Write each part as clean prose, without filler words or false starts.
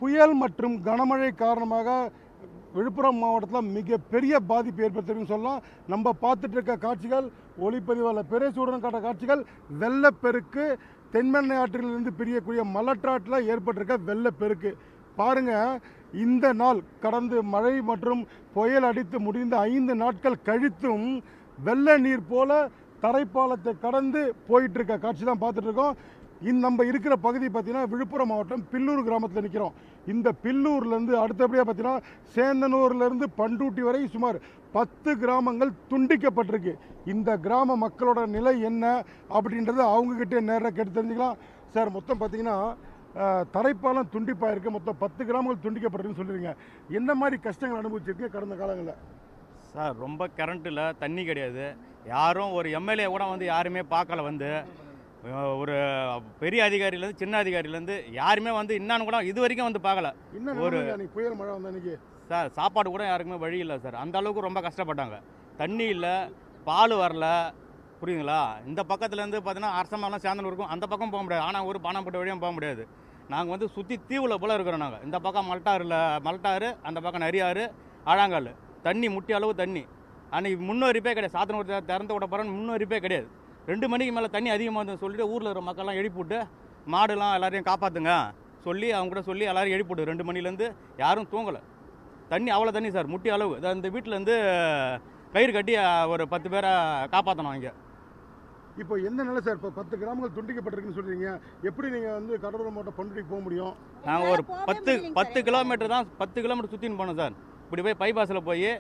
புயல் மற்றும் கனமழை காரணமாக விழுப்புரம் மாவட்டத்தில் மிகப்பெரிய பாதிப்பு ஏற்படுத்திருக்குன்னு சொல்லலாம். நம்ம பார்த்துட்டு இருக்க காட்சிகள் ஒளிப்பதிவாளர் பிரேசுடன் காட்ட காட்சிகள் வெள்ளப்பெருக்கு தென்மென்னை ஆற்றிலிருந்து பிரியக்கூடிய மலட்டாற்றில் ஏற்பட்டிருக்க வெள்ளப்பெருக்கு பாருங்க. இந்த நாள் கடந்து மழை மற்றும் புயல் அடித்து முடிந்த 5 நாட்கள் கழித்தும் வெள்ள நீர் போல தரைப்பாலத்தை கடந்து போயிட்டு இருக்க காட்சி தான் பார்த்துட்டு இருக்கோம். நம்ம இருக்கிற பகுதி பார்த்தீங்கன்னா விழுப்புரம் மாவட்டம் பில்லூர் கிராமத்தில் நிற்கிறோம். இந்த பில்லூர்லேருந்து அடுத்தபடியாக பார்த்தீங்கன்னா சேந்தனூர்லேருந்து பண்டூட்டி வரை சுமார் 10 கிராமங்கள் துண்டிக்கப்பட்டிருக்கு. இந்த கிராம மக்களோட நிலை என்ன அப்படின்றத அவங்ககிட்டே நேராக கேட்டு தெரிஞ்சுக்கலாம். சார், மொத்தம் பார்த்தீங்கன்னா தரைப்பாலம் துண்டிப்பாயிருக்கு, மொத்தம் 10 கிராமங்கள் துண்டிக்கப்பட்டிருக்குன்னு சொல்லிடுங்க. என்ன மாதிரி கஷ்டங்கள் அனுபவிச்சிருக்கு கடந்த காலங்களில்? சார், ரொம்ப கரண்ட்டில் தண்ணி கிடையாது. யாரும் ஒரு எம்எல்ஏ கூட வந்து யாருமே பார்க்கல. வந்து ஒரு பெரிய அதிகாரியிலேருந்து சின்ன அதிகாரியிலேருந்து யாருமே வந்து இன்னான்னு கூட இது வரைக்கும் வந்து பார்க்கல. ஒரு புயல் மழை வந்த அன்னைக்கு சார் சாப்பாடு கூட யாருக்குமே வழி இல்லை சார். அந்த அளவுக்கு ரொம்ப கஷ்டப்பட்டாங்க. தண்ணி இல்லை, பால் வரல, புரியுதுங்களா? இந்த பக்கத்துலேருந்து பார்த்தீங்கன்னா அரசமெல்லாம் சேர்ந்து இருக்கும், அந்த பக்கம் போக முடியாது. ஆனால் ஒரு பானப்பட்ட வழியும் போக முடியாது. நாங்கள் வந்து சுற்றி தீவில் போல் இருக்கிறோம். நாங்கள் இந்த பக்கம் மல்ட்டாறு, அந்த பக்கம் நரியாறு, ஆழங்கால், தண்ணி முட்டி அளவு தண்ணி. அன்றைக்கி முன்னறிப்பே கிடையாது. சாத்தனூர் திறந்து விட போகிறோன்னு முன்னறிப்பே கிடையாது. 2 மணிக்கு மேலே தண்ணி அதிகமாக வந்து சொல்லிட்டு ஊரில் இருக்கிற மக்கள்லாம் எழுப்பிவிட்டு மாடுலாம் எல்லாரையும் காப்பாற்றுங்க சொல்லி அவங்க கூட சொல்லி எல்லோரும் எழுப்பிவிட்டு 2 மணிலேருந்து யாரும் தூங்கலை. தண்ணி அவ்வளோ தண்ணி சார், முட்டி அளவு. இந்த வீட்டிலேருந்து கயிறு கட்டி ஒரு 10 பேரை காப்பாற்றணும் இங்கே. இப்போ என்ன நிலை சார்? இப்போ 10 கிராமங்கள் துண்டிக்கப்பட்டிருக்குன்னு சொல்கிறீங்க. எப்படி நீங்கள் வந்து கடலூர் மாவட்டம் பண்டூட்டிக்கு போக முடியும்? நாங்கள் ஒரு 10 கிலோமீட்டர் தான், 10 கிலோமீட்டர் சுற்றின்னு போனோம் சார். இப்படி போய் பைபாஸில் போய்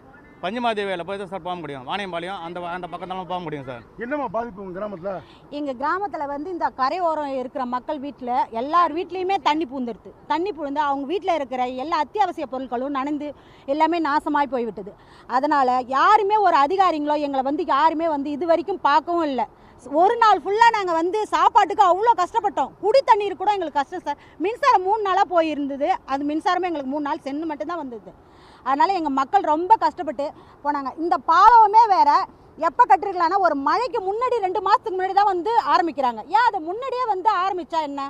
பஞ்சமாதேவியில் போய் தான் சார் போக முடியும். வாணியம்பாளையம் அந்த பக்கத்தாலும் போக முடியும் சார். என்னம்மா பாதிப்பு உங்கள் கிராமத்தில்? எங்கள் கிராமத்தில் வந்து இந்த கரையோரம் இருக்கிற மக்கள் வீட்டில் எல்லார் வீட்லேயுமே தண்ணி பூந்துடுது. தண்ணி பூந்து அவங்க வீட்டில் இருக்கிற எல்லா அத்தியாவசிய பொருட்களும் நனைந்து எல்லாமே நாசமாகி போய்விட்டது. அதனால் யாருமே ஒரு அதிகாரிங்களோ எங்களை வந்து யாருமே வந்து இது வரைக்கும் பார்க்கவும் இல்லை. ஒரு நாள் ஃபுல்லாக நாங்கள் வந்து சாப்பாட்டுக்கு அவ்வளோ கஷ்டப்பட்டோம். குடி தண்ணீர் கூட எங்களுக்கு கஷ்டம் சார். மின்சாரம் 3 நாளாக போயிருந்தது. அது மின்சாரமே எங்களுக்கு 3 நாள் சென்று மட்டும்தான் வந்தது. அதனால் எங்கள் மக்கள் ரொம்ப கஷ்டப்பட்டு போனாங்க. இந்த பாலமே வேறு எப்போ கட்டிருக்கலான்னா ஒரு மழைக்கு முன்னாடி 2 மாதத்துக்கு முன்னாடி தான் வந்து ஆரம்பிக்கிறாங்க. ஏன் அதை முன்னாடியே வந்து ஆரம்பித்தா என்ன?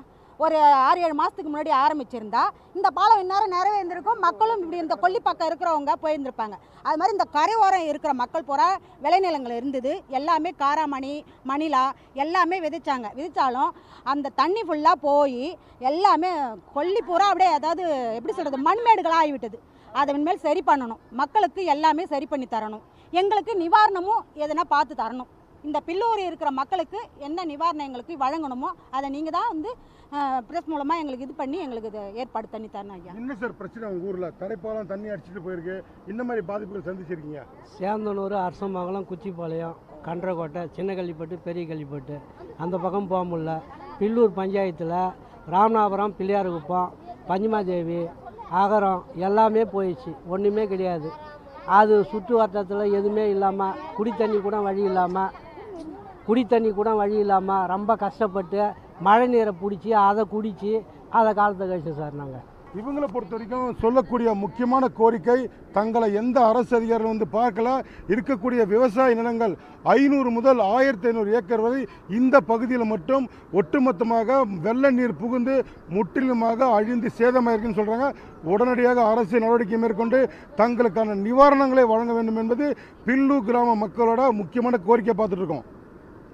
ஒரு 6-7 மாதத்துக்கு முன்னாடி ஆரம்பிச்சிருந்தா இந்த பாலம் இந்நேரம் நிறைவேந்திருக்கும். மக்களும் இப்படி இந்த கொல்லிப்பக்கம் இருக்கிறவங்க போயிருந்திருப்பாங்க. அது மாதிரி இந்த கரையோரம் இருக்கிற மக்கள் பூரா விளைநிலங்கள் இருந்தது. எல்லாமே காராமணி, மணிலா எல்லாமே விதைச்சாலும் அந்த தண்ணி ஃபுல்லாக போய் எல்லாமே கொல்லி பூரா அப்படியே அதாவது எப்படி சொல்கிறது மண்மேடுகளாக ஆகிவிட்டது. அதை இனிமேல் சரி பண்ணணும். மக்களுக்கு எல்லாமே சரி பண்ணி தரணும். எங்களுக்கு நிவாரணமும் எதனா பார்த்து தரணும். இந்த பில்லூர் இருக்கிற மக்களுக்கு என்ன நிவாரணம் எங்களுக்கு வழங்கணுமோ அதை நீங்கள் தான் வந்து பிரஸ் மூலமாக எங்களுக்கு இது பண்ணி எங்களுக்கு இதை ஏற்பாடு பண்ணி தரணும். ஐயா, என்ன சார் பிரச்சனை உங்கள் ஊரில்? தரைப்பாலம் தண்ணி அடிச்சுட்டு போயிருக்கு. இந்த மாதிரி பாதிப்புகள் சந்திச்சிருக்கீங்க? சேந்தனூர், அரசமங்கலம், குச்சிப்பாளையம், கன்றக்கோட்டை, சின்ன கள்ளிப்பட்டு, பெரிய கள்ளிப்பட்டு அந்த பக்கம் போக முடியல. பில்லூர் பஞ்சாயத்தில் ராமநாதபுரம், பிள்ளையார்குப்பம், பஞ்சமாதேவி, அகரம் எல்லாமே போயிடுச்சு. ஒன்றுமே கிடையாது. அது சுற்று வட்டத்தில் எதுவுமே இல்லாமல் குடி தண்ணி கூட வழி இல்லாமல் ரொம்ப கஷ்டப்பட்டு மழை நீரை பிடிச்சி அதை குடித்து அதை காலத்தை கழிச்சு சார். நாங்கள் இவங்களை பொறுத்த வரைக்கும் சொல்லக்கூடிய முக்கியமான கோரிக்கை, தங்களை எந்த அரசு அதிகாரிகள் வந்து பார்க்கல. இருக்கக்கூடிய விவசாய நிலங்கள் 500 முதல் 1500 ஏக்கர் வரை இந்த பகுதியில் மட்டும் ஒட்டுமொத்தமாக வெள்ள நீர் புகுந்து முற்றிலுமாக அழிந்து சேதமாயிருக்குன்னு சொல்கிறாங்க. உடனடியாக அரசு நடவடிக்கை மேற்கொண்டு தங்களுக்கான நிவாரணங்களை வழங்க வேண்டும் என்பது பில்லூர் கிராம மக்களோட முக்கியமான கோரிக்கை பார்த்துட்டு இருக்கோம்.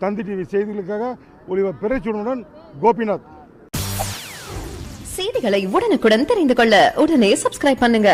தந்தி டிவி செய்திகளுக்காக ஒளிவர் பிரேசுடன் கோபிநாத். செய்திகளை உடனுக்குடன் தெரிந்து கொள்ள உடனே சப்ஸ்கிரைப் பண்ணுங்க.